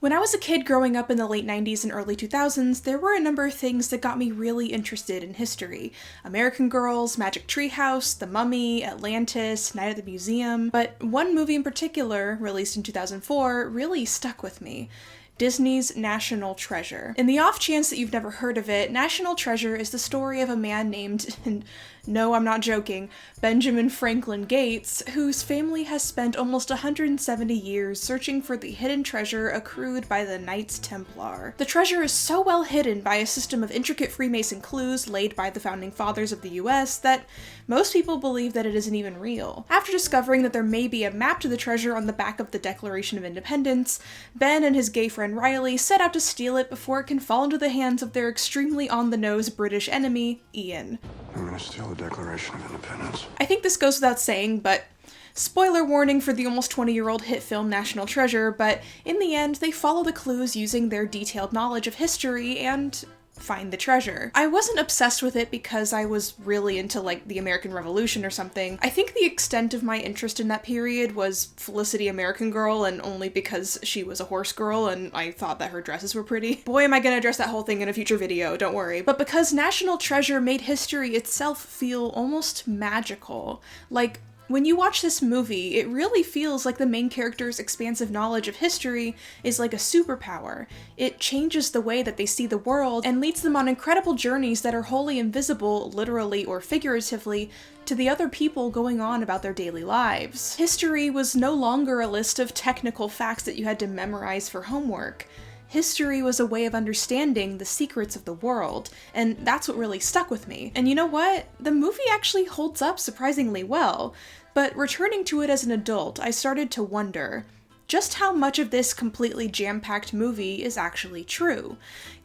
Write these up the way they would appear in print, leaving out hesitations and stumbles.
When I was a kid growing up in the late 90s and early 2000s, there were a number of things that got me really interested in history. American Girls, Magic Treehouse, The Mummy, Atlantis, Night at the Museum, but one movie in particular, released in 2004, really stuck with me. Disney's National Treasure. In the off chance that you've never heard of it, National Treasure is the story of a man named, and no, I'm not joking, Benjamin Franklin Gates, whose family has spent almost 170 years searching for the hidden treasure accrued by the Knights Templar. The treasure is so well hidden by a system of intricate Freemason clues laid by the founding fathers of the US that most people believe that it isn't even real. After discovering that there may be a map to the treasure on the back of the Declaration of Independence, Ben and his gay friend Riley set out to steal it before it can fall into the hands of their extremely on-the-nose British enemy, Ian. I'm gonna steal the Declaration of Independence. I think this goes without saying, but spoiler warning for the almost 20-year-old hit film National Treasure, but in the end, they follow the clues using their detailed knowledge of history and find the treasure. I wasn't obsessed with it because I was really into, like, the American Revolution or something. I think the extent of my interest in that period was Felicity American Girl, and only because she was a horse girl and I thought that her dresses were pretty. Boy, am I gonna address that whole thing in a future video, don't worry. But because National Treasure made history itself feel almost magical. Like, when you watch this movie, it really feels like the main character's expansive knowledge of history is like a superpower. It changes the way that they see the world and leads them on incredible journeys that are wholly invisible, literally or figuratively, to the other people going on about their daily lives. History was no longer a list of technical facts that you had to memorize for homework. History was a way of understanding the secrets of the world, and that's what really stuck with me. And you know what? The movie actually holds up surprisingly well, but returning to it as an adult, I started to wonder just how much of this completely jam-packed movie is actually true.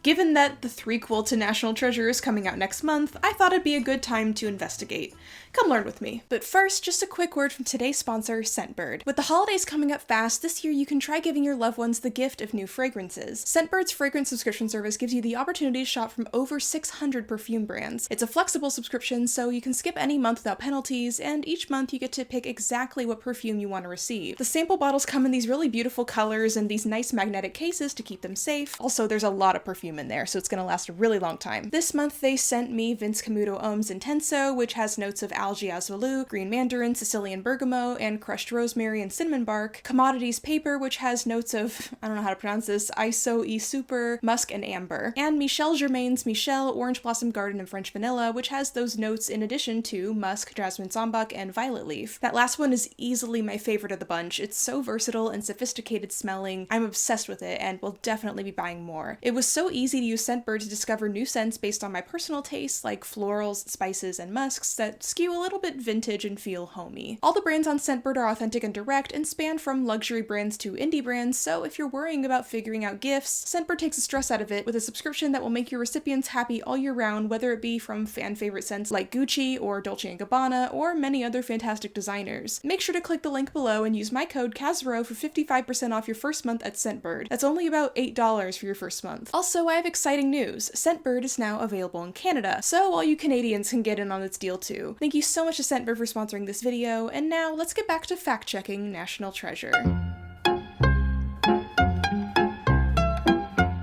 Given that the threequel to National Treasure is coming out next month, I thought it'd be a good time to investigate. Come learn with me. But first, just a quick word from today's sponsor, Scentbird. With the holidays coming up fast, this year you can try giving your loved ones the gift of new fragrances. Scentbird's fragrance subscription service gives you the opportunity to shop from over 600 perfume brands. It's a flexible subscription, so you can skip any month without penalties, and each month you get to pick exactly what perfume you want to receive. The sample bottles come in these really beautiful colors and these nice magnetic cases to keep them safe. Also, there's a lot of perfume in there, so it's gonna last a really long time. This month they sent me Vince Camuto Ohm's Intenso, which has notes of algae azuelu, green mandarin, Sicilian bergamot, and crushed rosemary and cinnamon bark. Commodities Paper, which has notes of, I don't know how to pronounce this, Iso E Super, musk, and amber. And Michel Germain's Michel Orange Blossom Garden and French Vanilla, which has those notes in addition to musk, jasmine sambac, and violet leaf. That last one is easily my favorite of the bunch. It's so versatile and sophisticated smelling. I'm obsessed with it and will definitely be buying more. It was so easy to use Scentbird to discover new scents based on my personal tastes like florals, spices, and musks that skew a little bit vintage and feel homey. All the brands on Scentbird are authentic and direct and span from luxury brands to indie brands, so if you're worrying about figuring out gifts, Scentbird takes the stress out of it with a subscription that will make your recipients happy all year round, whether it be from fan favorite scents like Gucci or Dolce & Gabbana or many other fantastic designers. Make sure to click the link below and use my code Casero for 55% off your first month at Scentbird. That's only about $8 for your first month. Also, I have exciting news. Scentbird is now available in Canada, so all you Canadians can get in on this deal too. Thank you so much to Scentbird for sponsoring this video, and now let's get back to fact-checking National Treasure.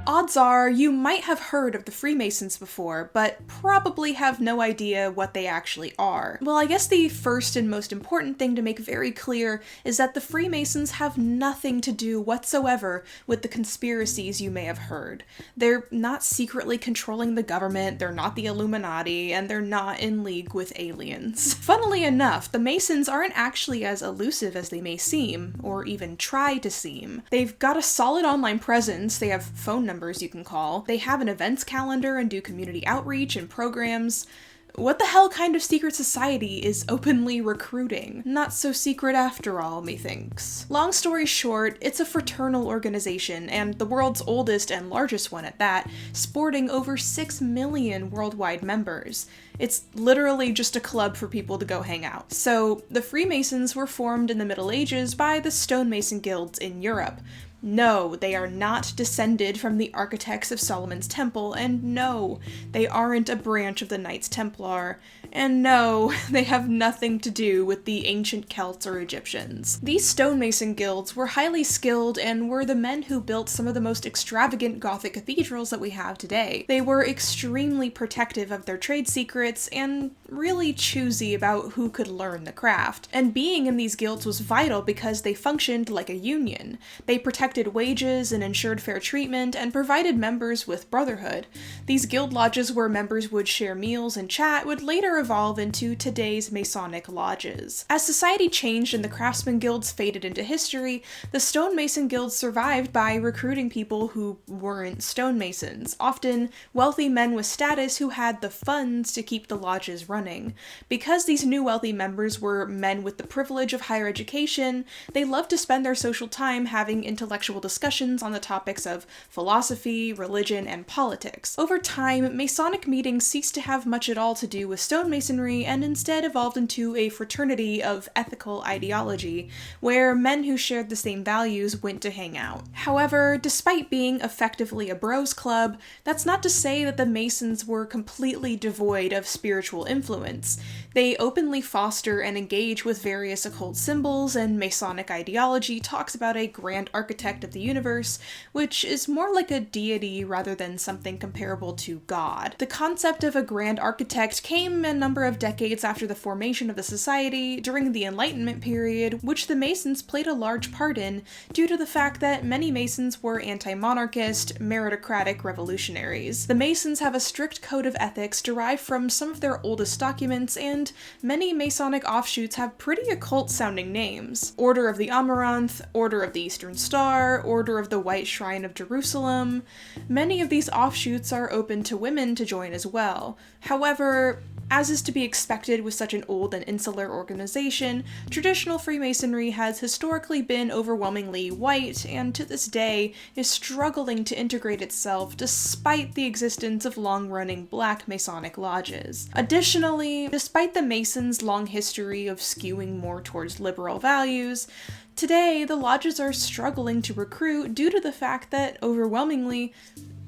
Odds are you might have heard of the Freemasons before, but probably have no idea what they actually are. Well, I guess the first and most important thing to make very clear is that the Freemasons have nothing to do whatsoever with the conspiracies you may have heard. They're not secretly controlling the government, they're not the Illuminati, and they're not in league with aliens. Funnily enough, the Masons aren't actually as elusive as they may seem, or even try to seem. They've got a solid online presence, they have phone numbers you can call, they have an events calendar and do community outreach and programs. What the hell kind of secret society is openly recruiting? Not so secret after all, methinks. Long story short, it's a fraternal organization, and the world's oldest and largest one at that, sporting over 6 million worldwide members. It's literally just a club for people to go hang out. So, the Freemasons were formed in the Middle Ages by the stonemason guilds in Europe. No, they are not descended from the architects of Solomon's Temple, and no, they aren't a branch of the Knights Templar. And no, they have nothing to do with the ancient Celts or Egyptians. These stonemason guilds were highly skilled and were the men who built some of the most extravagant Gothic cathedrals that we have today. They were extremely protective of their trade secrets and really choosy about who could learn the craft. And being in these guilds was vital because they functioned like a union. They protected wages and ensured fair treatment and provided members with brotherhood. These guild lodges where members would share meals and chat would later evolve into today's Masonic lodges. As society changed and the craftsman guilds faded into history, the stonemason guilds survived by recruiting people who weren't stonemasons, often wealthy men with status who had the funds to keep the lodges running. Because these new wealthy members were men with the privilege of higher education, they loved to spend their social time having intellectual discussions on the topics of philosophy, religion, and politics. Over time, Masonic meetings ceased to have much at all to do with stonemasonry and instead evolved into a fraternity of ethical ideology, where men who shared the same values went to hang out. However, despite being effectively a bros club, that's not to say that the Masons were completely devoid of spiritual influence. They openly foster and engage with various occult symbols, and Masonic ideology talks about a grand architect of the universe, which is more like a deity rather than something comparable to God. The concept of a grand architect came a number of decades after the formation of the society during the Enlightenment period, which the Masons played a large part in due to the fact that many Masons were anti-monarchist, meritocratic revolutionaries. The Masons have a strict code of ethics derived from some of their oldest documents, and many Masonic offshoots have pretty occult-sounding names. Order of the Amaranth, Order of the Eastern Star, Order of the White Shrine of Jerusalem. Many of these offshoots are open to women to join as well. However, as is to be expected with such an old and insular organization, traditional Freemasonry has historically been overwhelmingly white and to this day is struggling to integrate itself despite the existence of long-running black Masonic lodges. Additionally, despite the Masons' long history of skewing more towards liberal values, today the lodges are struggling to recruit due to the fact that, overwhelmingly,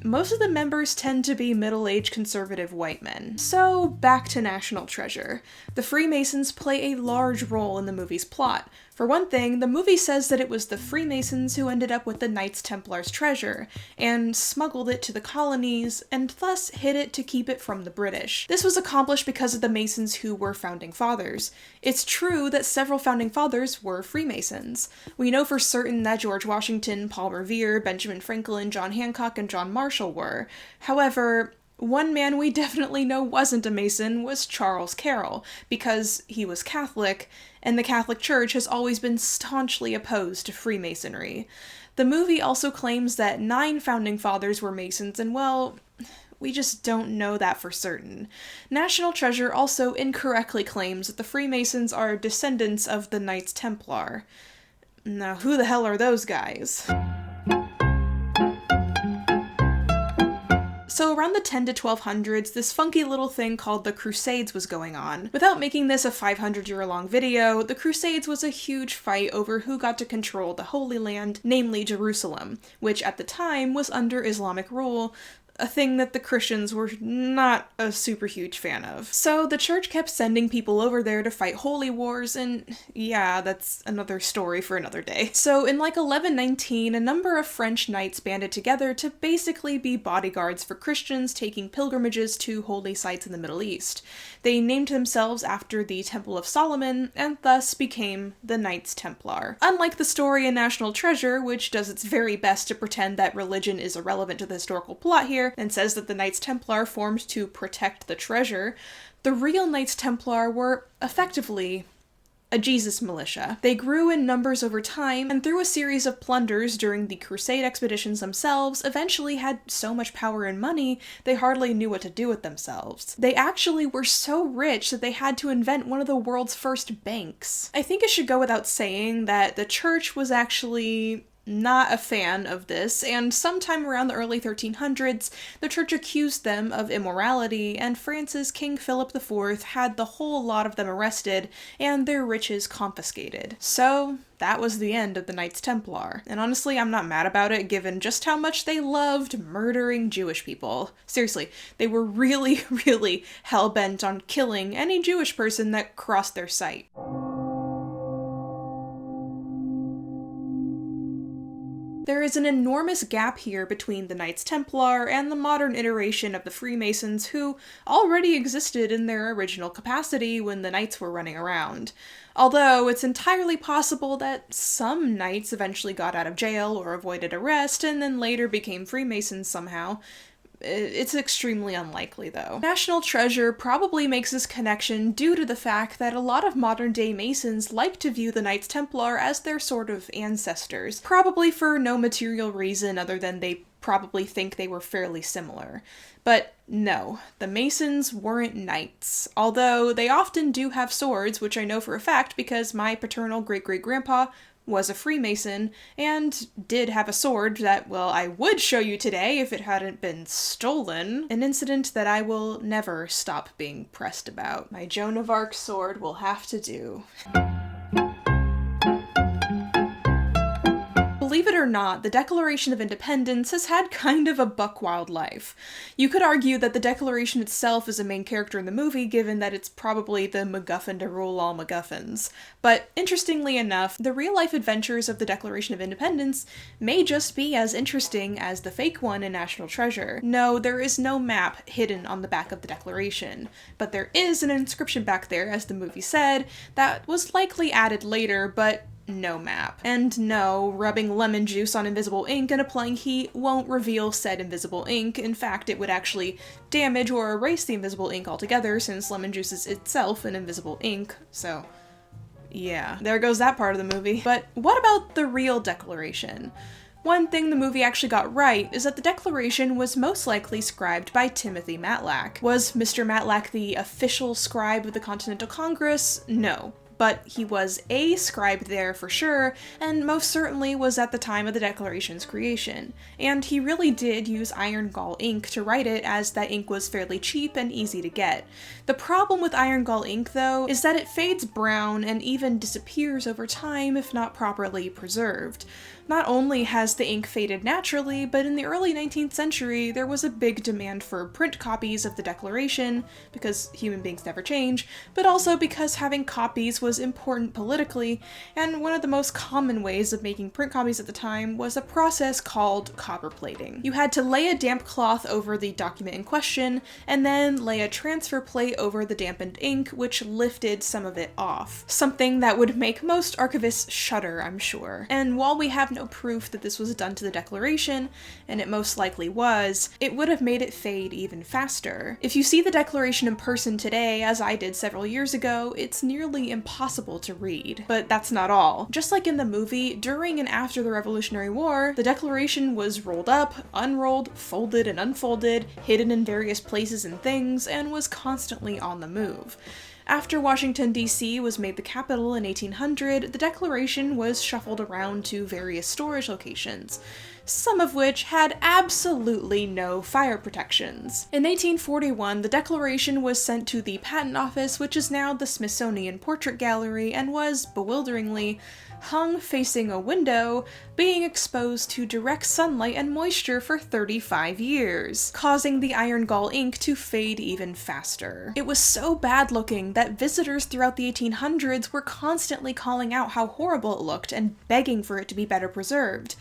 most of the members tend to be middle-aged conservative white men. So, back to National Treasure. The Freemasons play a large role in the movie's plot. For one thing, the movie says that it was the Freemasons who ended up with the Knights Templar's treasure, and smuggled it to the colonies, and thus hid it to keep it from the British. This was accomplished because of the Masons who were founding fathers. It's true that several founding fathers were Freemasons. We know for certain that George Washington, Paul Revere, Benjamin Franklin, John Hancock, and John Marshall were. However, one man we definitely know wasn't a Mason was Charles Carroll, because he was Catholic, and the Catholic Church has always been staunchly opposed to Freemasonry. The movie also claims that 9 founding fathers were Masons, and well, we just don't know that for certain. National Treasure also incorrectly claims that the Freemasons are descendants of the Knights Templar. Now, who the hell are those guys? So around the 10 to 1200s, this funky little thing called the Crusades was going on. Without making this a 500-year-long video, the Crusades was a huge fight over who got to control the Holy Land, namely Jerusalem, which at the time was under Islamic rule, a thing that the Christians were not a super huge fan of. So the church kept sending people over there to fight holy wars, and yeah, that's another story for another day. So in like 1119, a number of French knights banded together to basically be bodyguards for Christians taking pilgrimages to holy sites in the Middle East. They named themselves after the Temple of Solomon, and thus became the Knights Templar. Unlike the story in National Treasure, which does its very best to pretend that religion is irrelevant to the historical plot here, and says that the Knights Templar formed to protect the treasure, the real Knights Templar were effectively a Jesus militia. They grew in numbers over time, and through a series of plunders during the Crusade expeditions themselves, eventually had so much power and money, they hardly knew what to do with themselves. They actually were so rich that they had to invent one of the world's first banks. I think it should go without saying that the church was actually not a fan of this, and sometime around the early 1300s, the church accused them of immorality, and France's King Philip IV had the whole lot of them arrested and their riches confiscated. So, that was the end of the Knights Templar. And honestly, I'm not mad about it, given just how much they loved murdering Jewish people. Seriously, they were really, really hell-bent on killing any Jewish person that crossed their sight. There is an enormous gap here between the Knights Templar and the modern iteration of the Freemasons, who already existed in their original capacity when the Knights were running around. Although it's entirely possible that some Knights eventually got out of jail or avoided arrest and then later became Freemasons somehow. It's extremely unlikely, though. National Treasure probably makes this connection due to the fact that a lot of modern-day Masons like to view the Knights Templar as their sort of ancestors, probably for no material reason other than they probably think they were fairly similar. But no, the Masons weren't knights, although they often do have swords, which I know for a fact because my paternal great-great-grandpa was a Freemason, and did have a sword that, well, I would show you today if it hadn't been stolen. An incident that I will never stop being pressed about. My Joan of Arc sword will have to do. Believe it or not, the Declaration of Independence has had kind of a buck-wild life. You could argue that the Declaration itself is a main character in the movie, given that it's probably the MacGuffin to rule all MacGuffins. But interestingly enough, the real-life adventures of the Declaration of Independence may just be as interesting as the fake one in National Treasure. No, there is no map hidden on the back of the Declaration, but there is an inscription back there, as the movie said, that was likely added later, but no map. And no, rubbing lemon juice on invisible ink and applying heat won't reveal said invisible ink. In fact, it would actually damage or erase the invisible ink altogether, since lemon juice is itself an invisible ink, so yeah, there goes that part of the movie. But what about the real Declaration? One thing the movie actually got right is that the Declaration was most likely scribed by Timothy Matlack. Was Mr. Matlack the official scribe of the Continental Congress? No. But he was a scribe there for sure, and most certainly was at the time of the Declaration's creation. And he really did use iron gall ink to write it, as that ink was fairly cheap and easy to get. The problem with iron gall ink, though, is that it fades brown and even disappears over time if not properly preserved. Not only has the ink faded naturally, but in the early 19th century, there was a big demand for print copies of the Declaration, because human beings never change, but also because having copies was important politically, and one of the most common ways of making print copies at the time was a process called copper plating. You had to lay a damp cloth over the document in question, and then lay a transfer plate over the dampened ink, which lifted some of it off. Something that would make most archivists shudder, I'm sure. And while we have no proof that this was done to the Declaration, and it most likely was, it would have made it fade even faster. If you see the Declaration in person today, as I did several years ago, it's nearly impossible to read. But that's not all. Just like in the movie, during and after the Revolutionary War, the Declaration was rolled up, unrolled, folded and unfolded, hidden in various places and things, and was constantly on the move. After Washington, D.C. was made the capital in 1800, the Declaration was shuffled around to various storage locations, some of which had absolutely no fire protections. In 1841, the Declaration was sent to the Patent Office, which is now the Smithsonian Portrait Gallery, and was, bewilderingly, hung facing a window, being exposed to direct sunlight and moisture for 35 years, causing the iron gall ink to fade even faster. It was so bad looking that visitors throughout the 1800s were constantly calling out how horrible it looked and begging for it to be better preserved.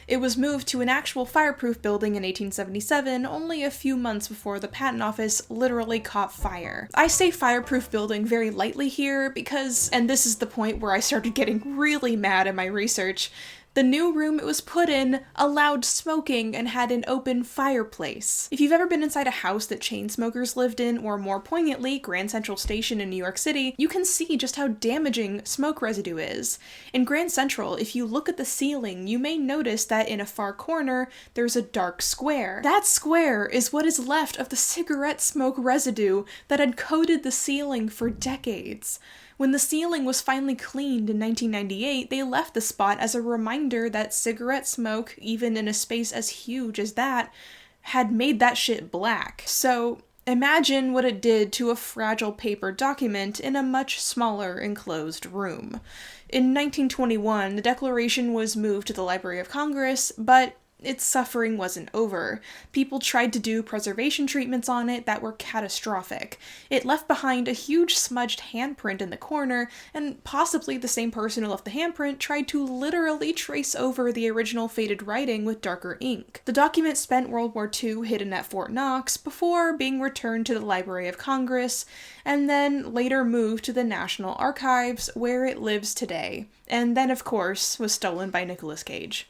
It was moved to an actual fireproof building in 1877, only a few months before the Patent Office literally caught fire. I say fireproof building very lightly here because, and this is the point where I started getting really mad in my research, the new room it was put in allowed smoking and had an open fireplace. If you've ever been inside a house that chain smokers lived in, or more poignantly, Grand Central Station in New York City, you can see just how damaging smoke residue is. In Grand Central, if you look at the ceiling, you may notice that in a far corner, there's a dark square. That square is what is left of the cigarette smoke residue that had coated the ceiling for decades. When the ceiling was finally cleaned in 1998, they left the spot as a reminder that cigarette smoke, even in a space as huge as that, had made that shit black. So imagine what it did to a fragile paper document in a much smaller enclosed room. In 1921, the Declaration was moved to the Library of Congress, but its suffering wasn't over. People tried to do preservation treatments on it that were catastrophic. It left behind a huge smudged handprint in the corner, and possibly the same person who left the handprint tried to literally trace over the original faded writing with darker ink. The document spent World War II hidden at Fort Knox before being returned to the Library of Congress, and then later moved to the National Archives, where it lives today, and then of course was stolen by Nicolas Cage.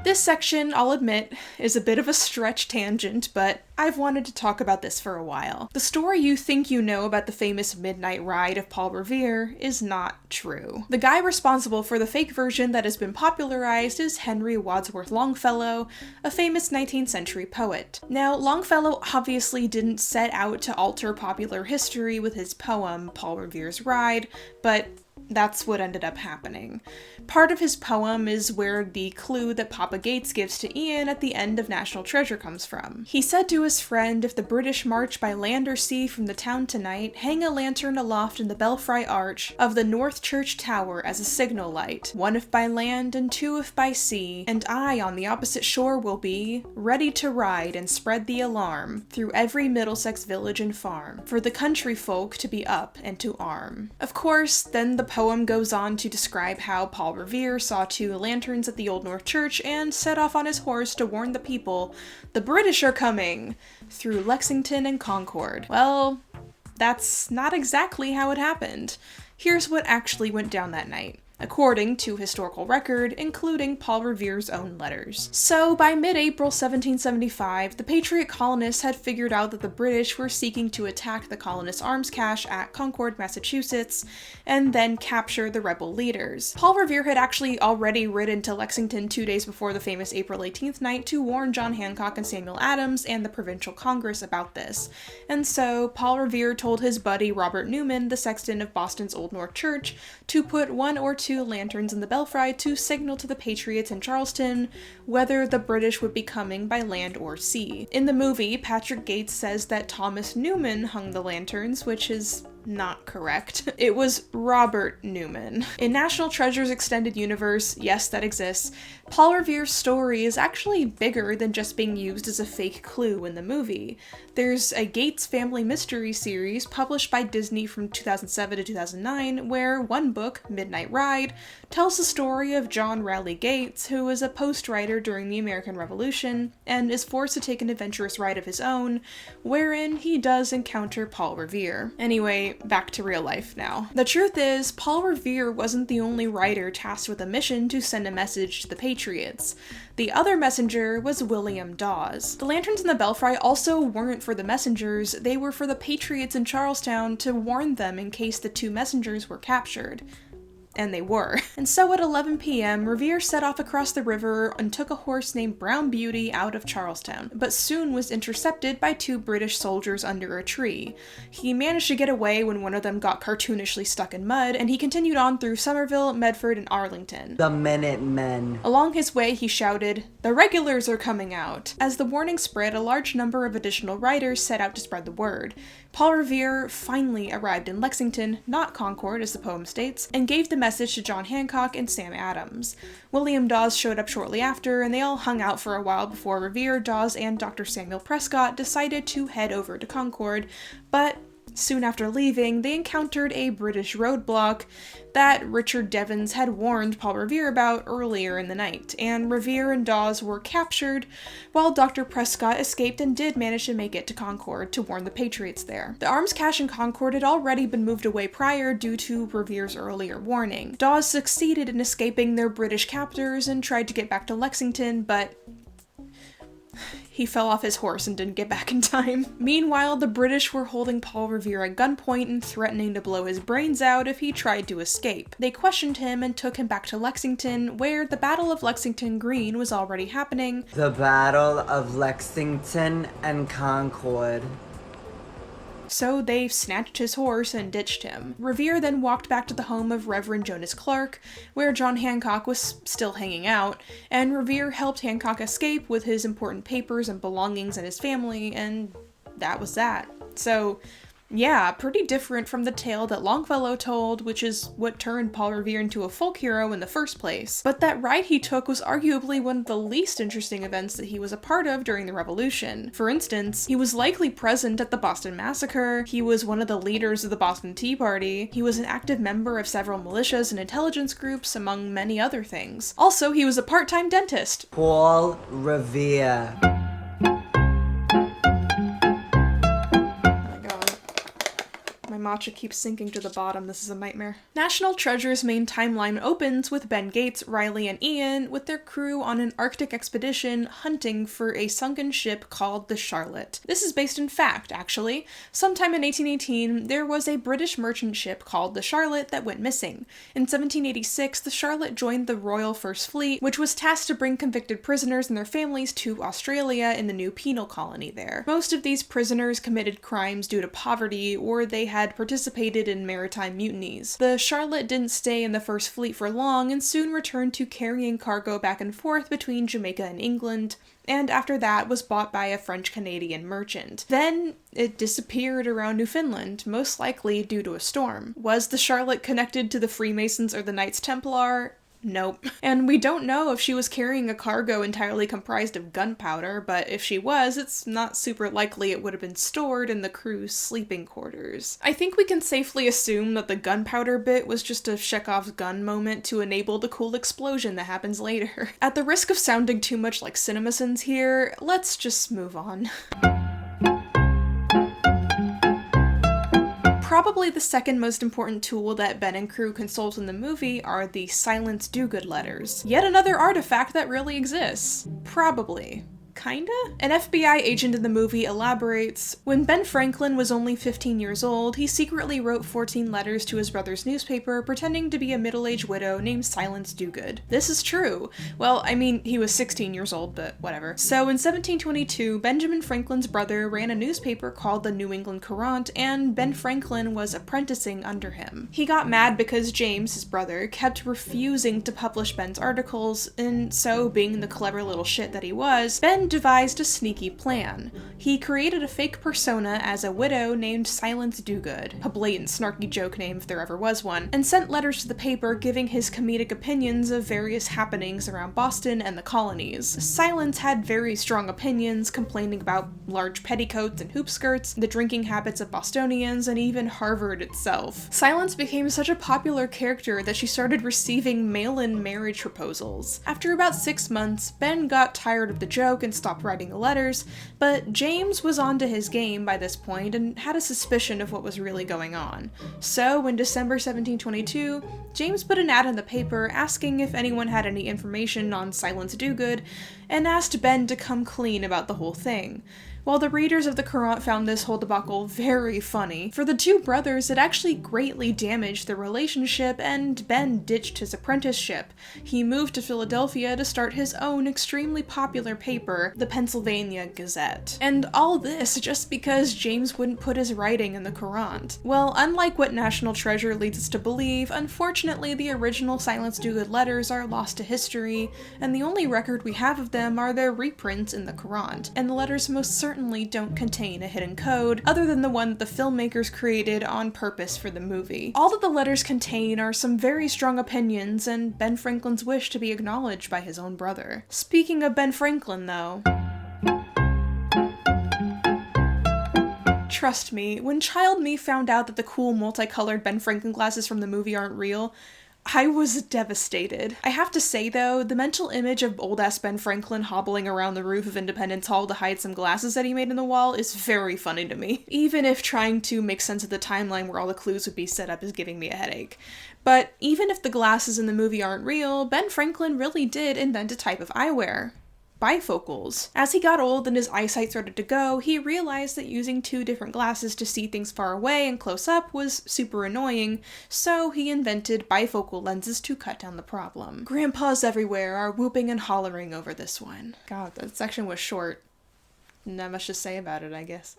This section, I'll admit, is a bit of a stretch tangent, but I've wanted to talk about this for a while. The story you think you know about the famous midnight ride of Paul Revere is not true. The guy responsible for the fake version that has been popularized is Henry Wadsworth Longfellow, a famous 19th century poet. Now, Longfellow obviously didn't set out to alter popular history with his poem, Paul Revere's Ride, but that's what ended up happening. Part of his poem is where the clue that Papa Gates gives to Ian at the end of National Treasure comes from. He said to his friend, "If the British march by land or sea from the town tonight, hang a lantern aloft in the belfry arch of the North Church Tower as a signal light. One if by land and two if by sea, and I on the opposite shore will be, ready to ride and spread the alarm through every Middlesex village and farm, for the country folk to be up and to arm." Of course, then the poem goes on to describe how Paul Revere saw two lanterns at the Old North Church and set off on his horse to warn the people, "The British are coming!" through Lexington and Concord. Well, that's not exactly how it happened. Here's what actually went down that night, according to historical record, including Paul Revere's own letters. So, by mid-April 1775, the Patriot colonists had figured out that the British were seeking to attack the colonists' arms cache at Concord, Massachusetts, and then capture the rebel leaders. Paul Revere had actually already ridden to Lexington 2 days before the famous April 18th night to warn John Hancock and Samuel Adams and the Provincial Congress about this. And so, Paul Revere told his buddy Robert Newman, the sexton of Boston's Old North Church, to put one or two lanterns in the belfry to signal to the Patriots in Charleston whether the British would be coming by land or sea. In the movie, Patrick Gates says that Thomas Newman hung the lanterns, which is not correct. It was Robert Newman. In National Treasure's extended universe, yes, that exists, Paul Revere's story is actually bigger than just being used as a fake clue in the movie. There's a Gates family mystery series published by Disney from 2007 to 2009, where one book, Midnight Ride, tells the story of John Raleigh Gates, who was a post writer during the American Revolution, and is forced to take an adventurous ride of his own, wherein he does encounter Paul Revere. Anyway, back to real life now. The truth is, Paul Revere wasn't the only writer tasked with a mission to send a message to the Patriots. The other messenger was William Dawes. The lanterns in the belfry also weren't for the messengers, they were for the Patriots in Charlestown to warn them in case the two messengers were captured. And they were. And so at 11 p.m., Revere set off across the river and took a horse named Brown Beauty out of Charlestown, but soon was intercepted by two British soldiers under a tree. He managed to get away when one of them got cartoonishly stuck in mud, and he continued on through Somerville, Medford, and Arlington. The Minutemen. Along his way, he shouted, "The regulars are coming out!" As the warning spread, a large number of additional riders set out to spread the word. Paul Revere finally arrived in Lexington, not Concord as the poem states, and gave the message to John Hancock and Sam Adams. William Dawes showed up shortly after, and they all hung out for a while before Revere, Dawes, and Dr. Samuel Prescott decided to head over to Concord, but soon after leaving, they encountered a British roadblock that Richard Devons had warned Paul Revere about earlier in the night, and Revere and Dawes were captured, while Dr. Prescott escaped and did manage to make it to Concord to warn the Patriots there. The arms cache in Concord had already been moved away prior due to Revere's earlier warning. Dawes succeeded in escaping their British captors and tried to get back to Lexington, but he fell off his horse and didn't get back in time. Meanwhile, the British were holding Paul Revere at gunpoint and threatening to blow his brains out if he tried to escape. They questioned him and took him back to Lexington, where the Battle of Lexington Green was already happening. The Battle of Lexington and Concord. So they snatched his horse and ditched him. Revere then walked back to the home of Reverend Jonas Clark, where John Hancock was still hanging out, and Revere helped Hancock escape with his important papers and belongings and his family, and that was that. So, yeah, pretty different from the tale that Longfellow told, which is what turned Paul Revere into a folk hero in the first place. But that ride he took was arguably one of the least interesting events that he was a part of during the Revolution. For instance, he was likely present at the Boston Massacre, he was one of the leaders of the Boston Tea Party, he was an active member of several militias and intelligence groups, among many other things. Also, he was a part-time dentist. Paul Revere. My matcha keeps sinking to the bottom. This is a nightmare. National Treasure's main timeline opens with Ben Gates, Riley, and Ian with their crew on an Arctic expedition hunting for a sunken ship called the Charlotte. This is based in fact, actually. Sometime in 1818, there was a British merchant ship called the Charlotte that went missing. In 1786, the Charlotte joined the Royal First Fleet, which was tasked to bring convicted prisoners and their families to Australia in the new penal colony there. Most of these prisoners committed crimes due to poverty, or they had participated in maritime mutinies. The Charlotte didn't stay in the First Fleet for long and soon returned to carrying cargo back and forth between Jamaica and England, and after that was bought by a French-Canadian merchant. Then it disappeared around Newfoundland, most likely due to a storm. Was the Charlotte connected to the Freemasons or the Knights Templar? Nope. And we don't know if she was carrying a cargo entirely comprised of gunpowder, but if she was, it's not super likely it would have been stored in the crew's sleeping quarters. I think we can safely assume that the gunpowder bit was just a Chekhov's gun moment to enable the cool explosion that happens later. At the risk of sounding too much like CinemaSins here, let's just move on. Probably the second most important tool that Ben and crew consult in the movie are the Silence Dogood letters. Yet another artifact that really exists. Probably. Kinda? An FBI agent in the movie elaborates, when Ben Franklin was only 15 years old, he secretly wrote 14 letters to his brother's newspaper pretending to be a middle-aged widow named Silence Dogood. This is true. Well, I mean, he was 16 years old, but whatever. So in 1722, Benjamin Franklin's brother ran a newspaper called the New England Courant, and Ben Franklin was apprenticing under him. He got mad because James, his brother, kept refusing to publish Ben's articles, and so, being the clever little shit that he was, Ben devised a sneaky plan. He created a fake persona as a widow named Silence Dogood, a blatant snarky joke name if there ever was one, and sent letters to the paper giving his comedic opinions of various happenings around Boston and the colonies. Silence had very strong opinions, complaining about large petticoats and hoop skirts, the drinking habits of Bostonians, and even Harvard itself. Silence became such a popular character that she started receiving mail-in marriage proposals. After about 6 months, Ben got tired of the joke and stopped writing the letters, but James was onto his game by this point and had a suspicion of what was really going on. So, in December 1722, James put an ad in the paper asking if anyone had any information on Silence Dogood, and asked Ben to come clean about the whole thing. While the readers of the Courant found this whole debacle very funny, for the two brothers it actually greatly damaged their relationship and Ben ditched his apprenticeship. He moved to Philadelphia to start his own extremely popular paper, the Pennsylvania Gazette. And all this just because James wouldn't put his writing in the Courant. Well, unlike what National Treasure leads us to believe, unfortunately the original Silence Dogood letters are lost to history, and the only record we have of them are their reprints in the Courant, and the letters most certainly don't contain a hidden code, other than the one that the filmmakers created on purpose for the movie. All that the letters contain are some very strong opinions, and Ben Franklin's wish to be acknowledged by his own brother. Speaking of Ben Franklin, though, trust me, when child me found out that the cool multicolored Ben Franklin glasses from the movie aren't real, I was devastated. I have to say though, the mental image of old-ass Ben Franklin hobbling around the roof of Independence Hall to hide some glasses that he made in the wall is very funny to me. Even if trying to make sense of the timeline where all the clues would be set up is giving me a headache. But even if the glasses in the movie aren't real, Ben Franklin really did invent a type of eyewear. Bifocals. As he got old and his eyesight started to go, he realized that using two different glasses to see things far away and close up was super annoying, so he invented bifocal lenses to cut down the problem. Grandpas everywhere are whooping and hollering over this one. God, that section was short. Not much to say about it, I guess.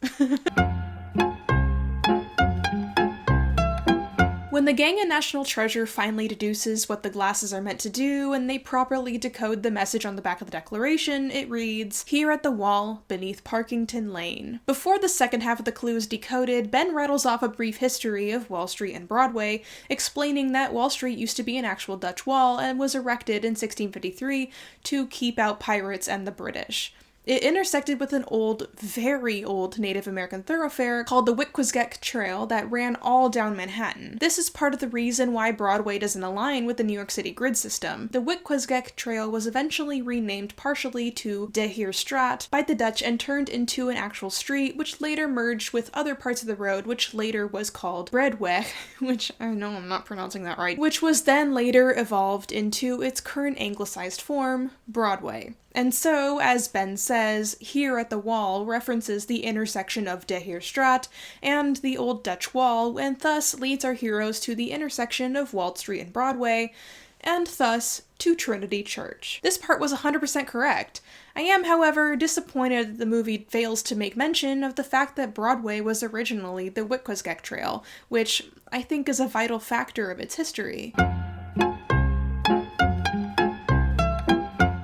When the gang in National Treasure finally deduces what the glasses are meant to do, and they properly decode the message on the back of the Declaration, it reads, "Here at the wall, beneath Parkington Lane." Before the second half of the clue is decoded, Ben rattles off a brief history of Wall Street and Broadway, explaining that Wall Street used to be an actual Dutch wall and was erected in 1653 to keep out pirates and the British. It intersected with an old, very old Native American thoroughfare called the Witquaesgeck Trail that ran all down Manhattan. This is part of the reason why Broadway doesn't align with the New York City grid system. The Witquaesgeck Trail was eventually renamed partially to De Heer Straat by the Dutch and turned into an actual street, which later merged with other parts of the road, which later was called Breadweg, which I know I'm not pronouncing that right, which was then later evolved into its current anglicized form, Broadway. And so, as Ben says, "Here at the wall" references the intersection of De Heer Straat and the Old Dutch Wall, and thus leads our heroes to the intersection of Wall Street and Broadway, and thus to Trinity Church. This part was 100% correct. I am, however, disappointed that the movie fails to make mention of the fact that Broadway was originally the Witquaesgeck Trail, which I think is a vital factor of its history.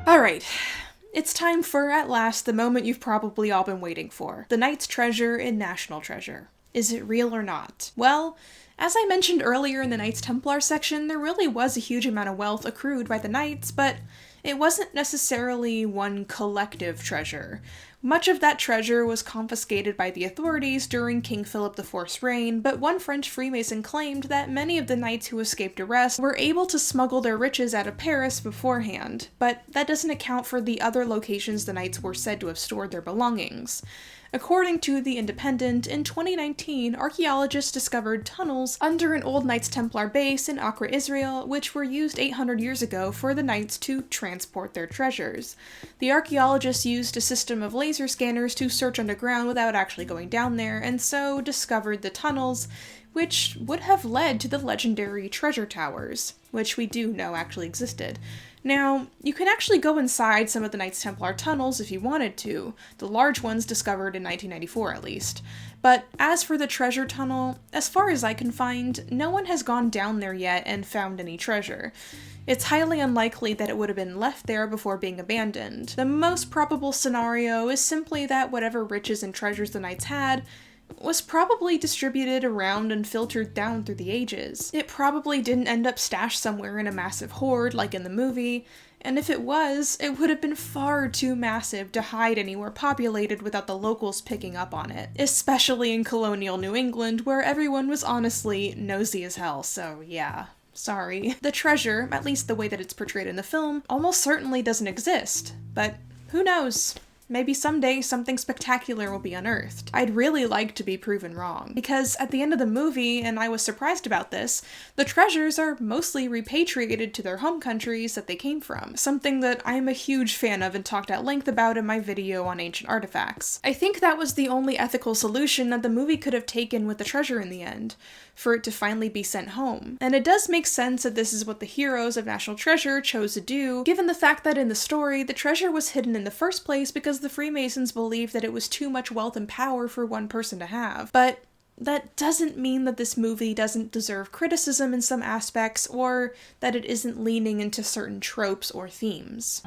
Alright. It's time for, at last, the moment you've probably all been waiting for. The Knight's Treasure in National Treasure. Is it real or not? Well, as I mentioned earlier in the Knights Templar section, there really was a huge amount of wealth accrued by the Knights, but it wasn't necessarily one collective treasure. Much of that treasure was confiscated by the authorities during King Philip IV's reign, but one French Freemason claimed that many of the knights who escaped arrest were able to smuggle their riches out of Paris beforehand, but that doesn't account for the other locations the knights were said to have stored their belongings. According to The Independent, in 2019, archaeologists discovered tunnels under an old Knights Templar base in Accra, Israel, which were used 800 years ago for the knights to transport their treasures. The archaeologists used a system of laser scanners to search underground without actually going down there, and so discovered the tunnels, which would have led to the legendary treasure towers, which we do know actually existed. Now, you can actually go inside some of the Knights Templar tunnels if you wanted to, the large ones discovered in 1994 at least. But as for the treasure tunnel, as far as I can find, no one has gone down there yet and found any treasure. It's highly unlikely that it would have been left there before being abandoned. The most probable scenario is simply that whatever riches and treasures the knights had was probably distributed around and filtered down through the ages. It probably didn't end up stashed somewhere in a massive hoard like in the movie, and if it was, it would have been far too massive to hide anywhere populated without the locals picking up on it, especially in colonial New England where everyone was honestly nosy as hell, so yeah. Sorry. The treasure, at least the way that it's portrayed in the film, almost certainly doesn't exist, but who knows? Maybe someday something spectacular will be unearthed. I'd really like to be proven wrong, because at the end of the movie, and I was surprised about this, the treasures are mostly repatriated to their home countries that they came from, something that I am a huge fan of and talked at length about in my video on ancient artifacts. I think that was the only ethical solution that the movie could have taken with the treasure in the end, for it to finally be sent home. And it does make sense that this is what the heroes of National Treasure chose to do, given the fact that in the story, the treasure was hidden in the first place because the Freemasons believed that it was too much wealth and power for one person to have. But that doesn't mean that this movie doesn't deserve criticism in some aspects, or that it isn't leaning into certain tropes or themes.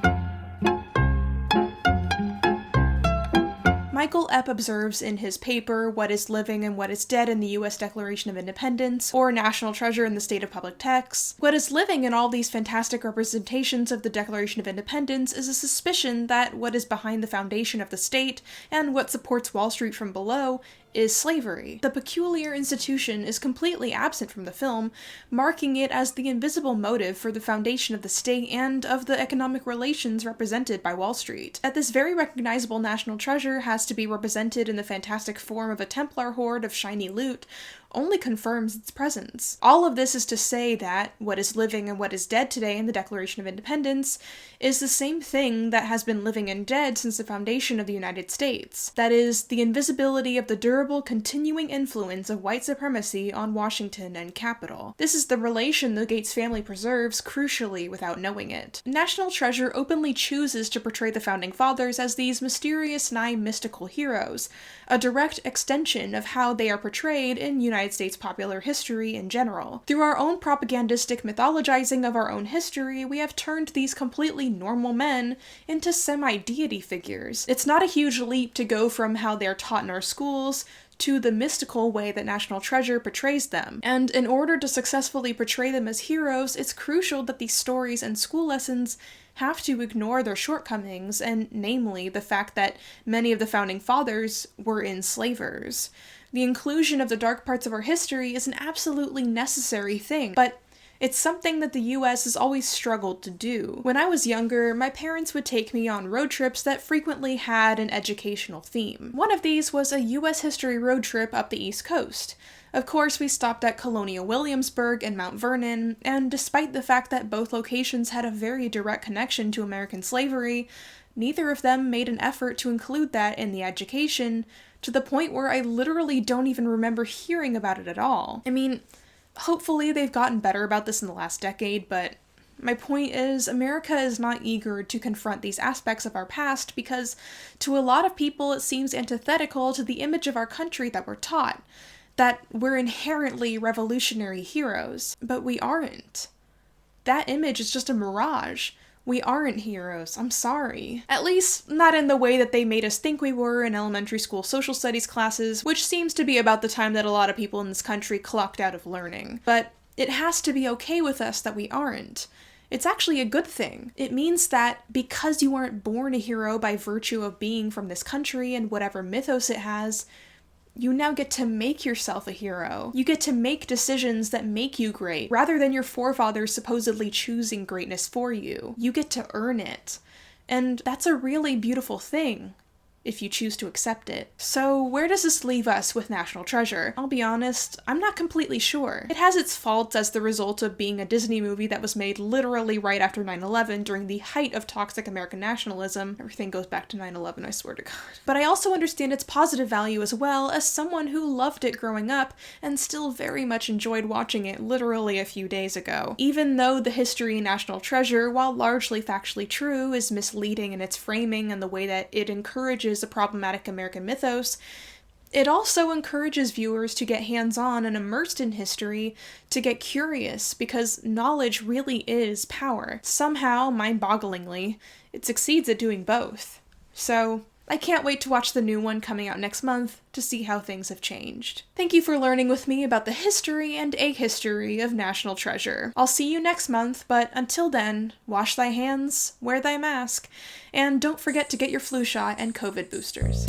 Michael Epp observes in his paper, What is Living and What is Dead in the U.S. Declaration of Independence, or National Treasure in the State of Public Texts, what is living in all these fantastic representations of the Declaration of Independence is a suspicion that what is behind the foundation of the state, and what supports Wall Street from below, is slavery. The peculiar institution is completely absent from the film, marking it as the invisible motive for the foundation of the state and of the economic relations represented by Wall Street. That this very recognizable national treasure has to be represented in the fantastic form of a Templar hoard of shiny loot only confirms its presence. All of this is to say that what is living and what is dead today in the Declaration of Independence is the same thing that has been living and dead since the foundation of the United States. That is, the invisibility of the durable, continuing influence of white supremacy on Washington and Capitol. This is the relation the Gates family preserves, crucially, without knowing it. National Treasure openly chooses to portray the Founding Fathers as these mysterious, nigh mystical heroes, a direct extension of how they are portrayed in United United States popular history in general. Through our own propagandistic mythologizing of our own history, we have turned these completely normal men into semi-deity figures. It's not a huge leap to go from how they're taught in our schools to the mystical way that National Treasure portrays them. And in order to successfully portray them as heroes, it's crucial that these stories and school lessons have to ignore their shortcomings, and namely the fact that many of the founding fathers were enslavers. The inclusion of the dark parts of our history is an absolutely necessary thing, but it's something that the US has always struggled to do. When I was younger, my parents would take me on road trips that frequently had an educational theme. One of these was a US history road trip up the East Coast. Of course, we stopped at Colonial Williamsburg and Mount Vernon, and despite the fact that both locations had a very direct connection to American slavery, neither of them made an effort to include that in the education, to the point where I literally don't even remember hearing about it at all. I mean, hopefully they've gotten better about this in the last decade, but my point is, America is not eager to confront these aspects of our past because, to a lot of people, it seems antithetical to the image of our country that we're taught, that we're inherently revolutionary heroes, but we aren't. That image is just a mirage. We aren't heroes, I'm sorry. At least, not in the way that they made us think we were in elementary school social studies classes, which seems to be about the time that a lot of people in this country clocked out of learning. But it has to be okay with us that we aren't. It's actually a good thing. It means that because you aren't born a hero by virtue of being from this country and whatever mythos it has, you now get to make yourself a hero. You get to make decisions that make you great, rather than your forefathers supposedly choosing greatness for you. You get to earn it. And that's a really beautiful thing, if you choose to accept it. So where does this leave us with National Treasure? I'll be honest, I'm not completely sure. It has its faults as the result of being a Disney movie that was made literally right after 9/11 during the height of toxic American nationalism. Everything goes back to 9/11, I swear to God. But I also understand its positive value as well, as someone who loved it growing up and still very much enjoyed watching it literally a few days ago. Even though the history in National Treasure, while largely factually true, is misleading in its framing and the way that it encourages a problematic American mythos, it also encourages viewers to get hands-on and immersed in history, to get curious, because knowledge really is power. Somehow, mind-bogglingly, it succeeds at doing both. So, I can't wait to watch the new one coming out next month to see how things have changed. Thank you for learning with me about the history and ahistory of National Treasure. I'll see you next month, but until then, wash thy hands, wear thy mask, and don't forget to get your flu shot and COVID boosters.